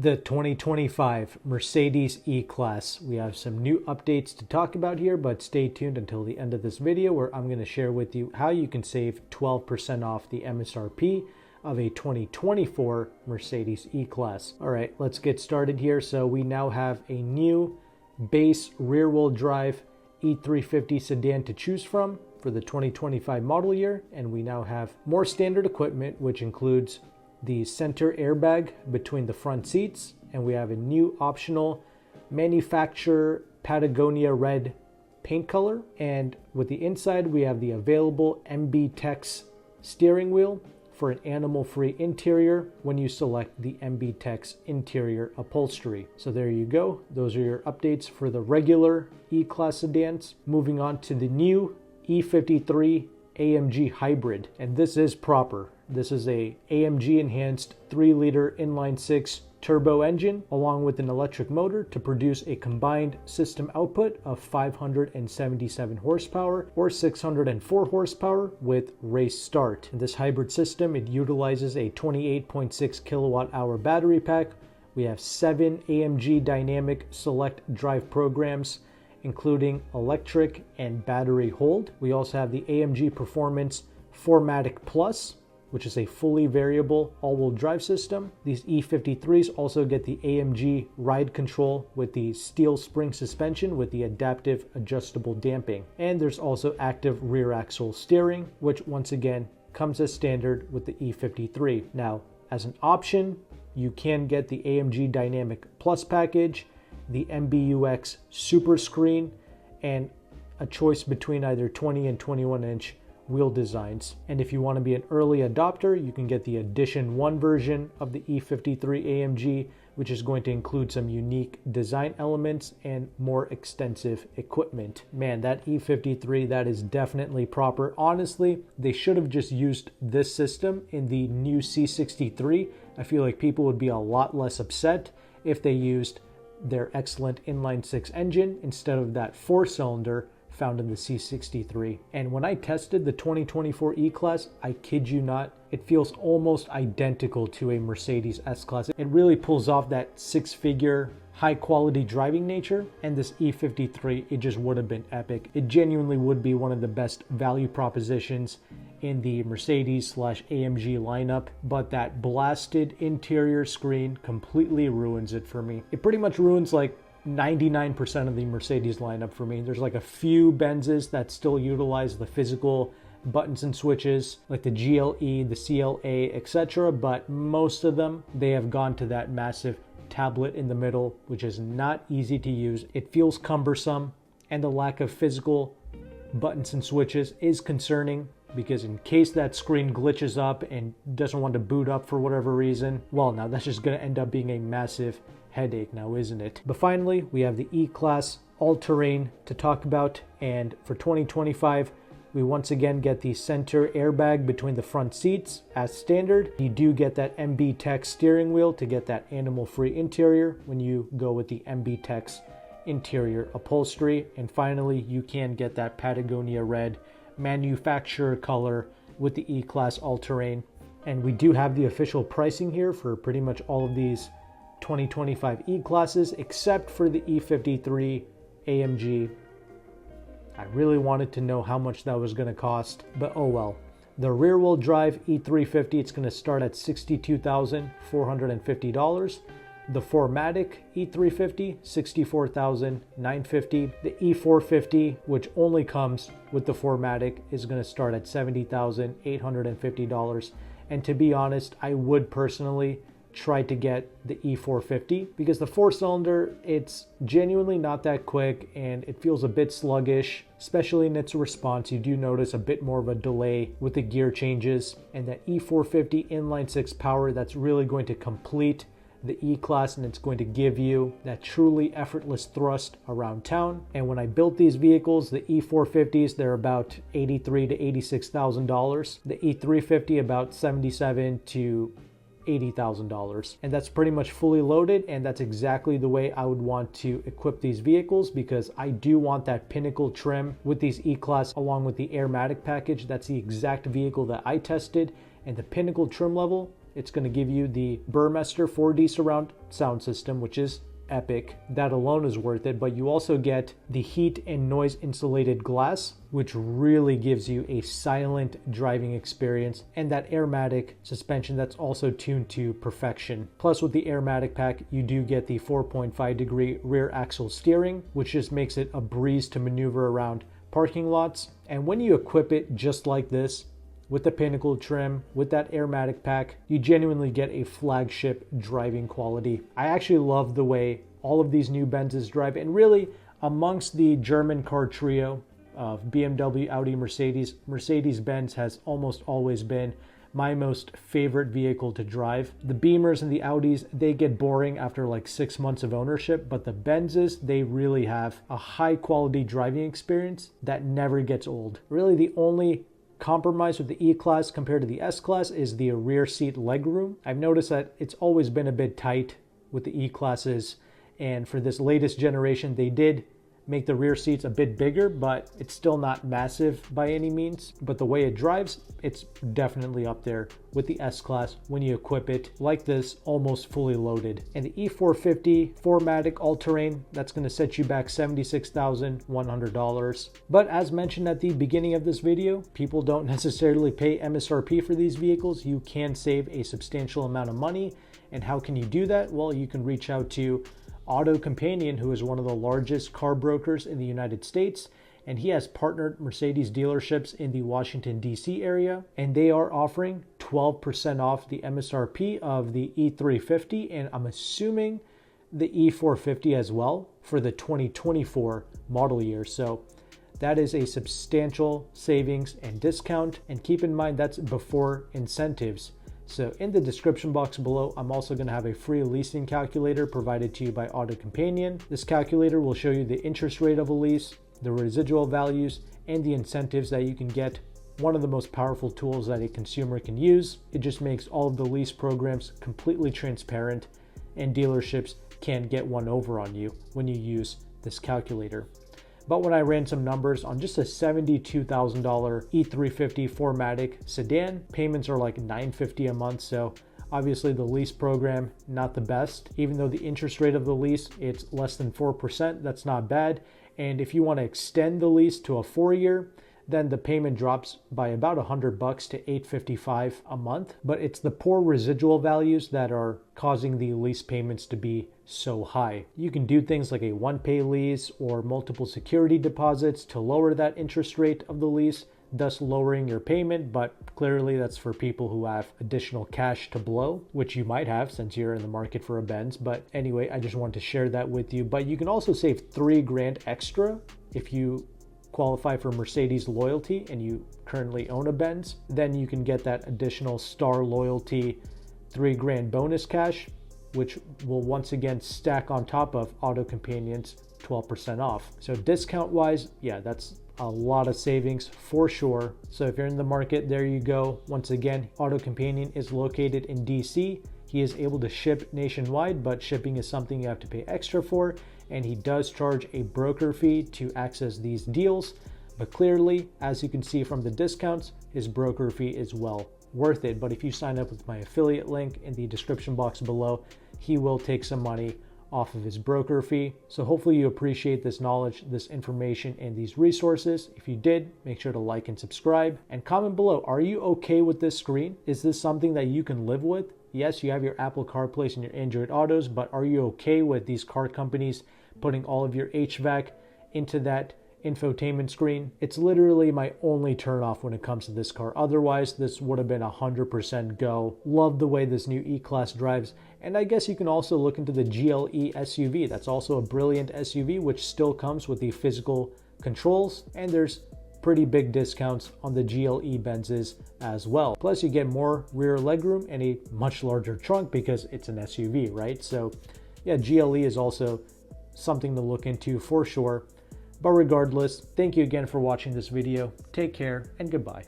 The 2025 Mercedes E-Class. We have some new updates to talk about here, but stay tuned until the end of this video where I'm going to share with you how you can save 12% off the MSRP of a 2024 Mercedes E-Class. All right, let's get started here. So we now have a new base rear-wheel drive E350 sedan to choose from for the 2025 model year, and we now have more standard equipment, which includes the center airbag between the front seats, and we have a new optional manufacturer Patagonia red paint color. And with the inside, we have the available MB Tex steering wheel for an animal-free interior when you select the MB Tex interior upholstery. So there you go. Those are your updates for the regular E-Class sedans. Moving on to the new E53 AMG hybrid, and this is proper. This is a AMG enhanced 3-liter inline-6 turbo engine along with an electric motor to produce a combined system output of 577 horsepower or 604 horsepower with race start. In this hybrid system, it utilizes a 28.6 kilowatt hour battery pack. We have 7 AMG dynamic select drive programs, including electric and battery hold. We also have the AMG Performance 4MATIC Plus, which is a fully variable all-wheel drive system. These E53s also get the AMG ride control with the steel spring suspension with the adaptive adjustable damping. And there's also active rear axle steering, which once again comes as standard with the E53. Now, as an option, you can get the AMG Dynamic Plus package, the MBUX Super Screen, and a choice between either 20 and 21 inch wheel designs. And if you want to be an early adopter, you can get the Edition 1 version of the E53 AMG, which is going to include some unique design elements and more extensive equipment. Man, that E53, that is definitely proper. Honestly, they should have just used this system in the new C63. I feel like people would be a lot less upset if they used their excellent inline-6 engine instead of that 4-cylinder found in the C63. And when I tested the 2024 E-Class, I kid you not, it feels almost identical to a Mercedes S-Class. It really pulls off that 6-figure high-quality driving nature, and this E53, it just would have been epic. It genuinely would be one of the best value propositions in the Mercedes/AMG lineup, but that blasted interior screen completely ruins it for me. It pretty much ruins like 99% of the Mercedes lineup for me. There's like a few Benzes that still utilize the physical buttons and switches, like the GLE, the CLA, etc., but most of them, they have gone to that massive tablet in the middle, which is not easy to use. It feels cumbersome, and the lack of physical buttons and switches is concerning, because in case that screen glitches up and doesn't want to boot up for whatever reason, well, now that's just going to end up being a massive headache now, isn't it? But finally, we have the E-Class all-terrain to talk about, and for 2025, we once again get the center airbag between the front seats as standard. You do get that MB Tex steering wheel to get that animal-free interior when you go with the MB Tex interior upholstery. And finally, you can get that Patagonia red manufacturer color with the E-Class all-terrain. And we do have the official pricing here for pretty much all of these 2025 E-Classes except for the E53 AMG. I really wanted to know how much that was going to cost, but oh well. The rear-wheel drive E350, it's going to start at $62,450. The 4MATIC E350, $64,950. The E450, which only comes with the 4MATIC, is going to start at $70,850. And to be honest, I would personally try to get the E450 because the 4-cylinder, it's genuinely not that quick and it feels a bit sluggish, especially in its response. You do notice a bit more of a delay with the gear changes, and that E450 inline-6 power, that's really going to complete the E-Class, and it's going to give you that truly effortless thrust around town. And when I built these vehicles, the E450s, they're about $83,000 to $86,000. The E350 about $77,000 to $80,000, and that's pretty much fully loaded, and that's exactly the way I would want to equip these vehicles, because I do want that pinnacle trim with these E-Class along with the Airmatic package. That's the exact vehicle that I tested, and the pinnacle trim level It's going to give you the Burmester 4D surround sound system, which is epic. That alone is worth it, but you also get the heat and noise insulated glass, which really gives you a silent driving experience, and that Airmatic suspension that's also tuned to perfection. Plus, with the Airmatic pack, you do get the 4.5-degree rear axle steering, which just makes it a breeze to maneuver around parking lots. And when you equip it just like this, with the Pinnacle trim, with that Airmatic pack, you genuinely get a flagship driving quality. I actually love the way all of these new Benzes drive, and really amongst the German car trio of BMW, Audi, Mercedes, Mercedes-Benz has almost always been my most favorite vehicle to drive. The Beamers and the Audis, they get boring after like 6 months of ownership, but the Benzes, they really have a high quality driving experience that never gets old. Really the only compromise with the E-Class compared to the S-Class is the rear seat legroom. I've noticed that it's always been a bit tight with the E-Classes, and for this latest generation they did make the rear seats a bit bigger, but it's still not massive by any means. But the way it drives, it's definitely up there with the S-Class when you equip it like this, almost fully loaded. And the E450 4MATIC all-terrain, that's going to set you back $76,100. But as mentioned at the beginning of this video, people don't necessarily pay MSRP for these vehicles. You can save a substantial amount of money. And how can you do that? Well, you can reach out to AutoCompanion, who is one of the largest car brokers in the United States, and he has partnered Mercedes dealerships in the Washington, D.C. area, and they are offering 12% off the MSRP of the E350, and I'm assuming the E450 as well for the 2024 model year. So that is a substantial savings and discount, and keep in mind that's before incentives. So in the description box below, I'm also going to have a free leasing calculator provided to you by AutoCompanion. This calculator will show you the interest rate of a lease, the residual values, and the incentives that you can get. One of the most powerful tools that a consumer can use. It just makes all of the lease programs completely transparent, and dealerships can't get one over on you when you use this calculator. But when I ran some numbers on just a $72,000 E350 4MATIC sedan, payments are like $950 a month. So obviously the lease program, not the best. Even though the interest rate of the lease, it's less than 4%, that's not bad. And if you want to extend the lease to a 4-year, then the payment drops by about $100 to $855 a month. But it's the poor residual values that are causing the lease payments to be so high. You can do things like a one-pay lease or multiple security deposits to lower that interest rate of the lease, thus lowering your payment. But clearly that's for people who have additional cash to blow, which you might have since you're in the market for a Benz. But anyway, I just wanted to share that with you. But you can also save $3,000 extra if you qualify for Mercedes loyalty and you currently own a Benz. Then you can get that additional Star loyalty $3,000 bonus cash, which will once again stack on top of AutoCompanion's 12% off. So discount wise, yeah, that's a lot of savings for sure. So if you're in the market, there you go. Once again, AutoCompanion is located in DC. He is able to ship nationwide, but shipping is something you have to pay extra for. And he does charge a broker fee to access these deals. But clearly, as you can see from the discounts, his broker fee is well worth it. But if you sign up with my affiliate link in the description box below, he will take some money off of his broker fee. So hopefully you appreciate this knowledge, this information, and these resources. If you did, make sure to like and subscribe and comment below. Are you okay with this screen? Is this something that you can live with? Yes, you have your Apple CarPlay and your Android Autos, but are you okay with these car companies putting all of your HVAC into that infotainment screen? It's literally my only turnoff when it comes to this car. Otherwise, this would have been 100% go. Love the way this new E-Class drives. And I guess you can also look into the GLE SUV. That's also a brilliant SUV, which still comes with the physical controls. And there's pretty big discounts on the GLE Benzes as well. Plus you get more rear legroom and a much larger trunk because it's an SUV, right? So yeah, GLE is also something to look into for sure. But regardless, thank you again for watching this video. Take care and goodbye.